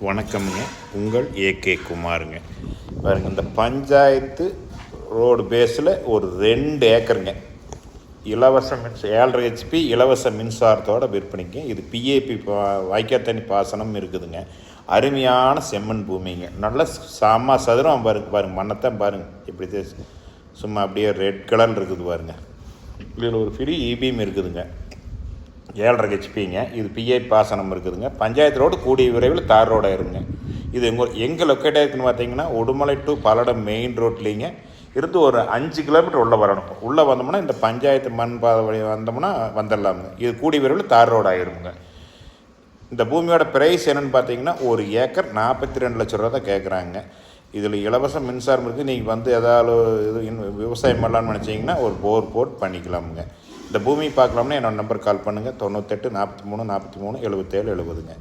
வணக்கம்ங்க. உங்கள் ஏகே குமாருங்க. பாருங்கள், இந்த பஞ்சாயத்து ரோடு பேஸில் ஒரு 2 ஏக்கருங்க இலவச 7.5 ஹெச்பி இலவச மின்சாரத்தோடு விற்பனைங்க. இது பிஏபி வாய்க்காத்தண்ணி பாசனம் இருக்குதுங்க. அருமையான செம்மண் பூமிங்க. நல்ல சாமா சதுரம் பாருங்கள் மண்ணத்தான் பாருங்கள். இப்படி சும்மா அப்படியே ரெட் கலர் இருக்குது பாருங்கள். இதில் ஒரு ஃப்ரீ இபிஎம் இருக்குதுங்க. 7.5 ஹெச்பிங்க. இது பிஐ பாசனம் இருக்குதுங்க. பஞ்சாயத்து ரோடு கூடிய விரைவில் தார் ரோடாக இருங்க. இது எங்கே லொக்கேட் ஆகிருக்குன்னு பார்த்தீங்கன்னா, உடுமலை டு பல்லடம் மெயின் ரோட்லிங்க இருந்து ஒரு 5 கிலோமீட்டர் உள்ளே வரணும். உள்ளே வந்தோம்னா இந்த பஞ்சாயத்து மண் பாதை வழி வந்தோம்னா வந்துடலாமுங்க. இது கூடிய விரைவில் தார் ரோடு ஆகிருங்க. இந்த பூமியோட ப்ரைஸ் என்னென்னு பார்த்தீங்கன்னா, ஒரு ஏக்கர் 42 லட்ச ரூபா தான் கேட்குறாங்க. இதில் இலவச மின்சாரம் இருக்குது. நீங்கள் வந்து ஏதாவது இது விவசாயம் பண்ணலான்னு நினச்சிங்கன்னா ஒரு போர் போட் பண்ணிக்கலாமுங்க. இந்த பூமி பார்க்கலாம்னா என்னோடய நம்பர் கால் பண்ணுங்கள். 98 43 43 77 70ங்க.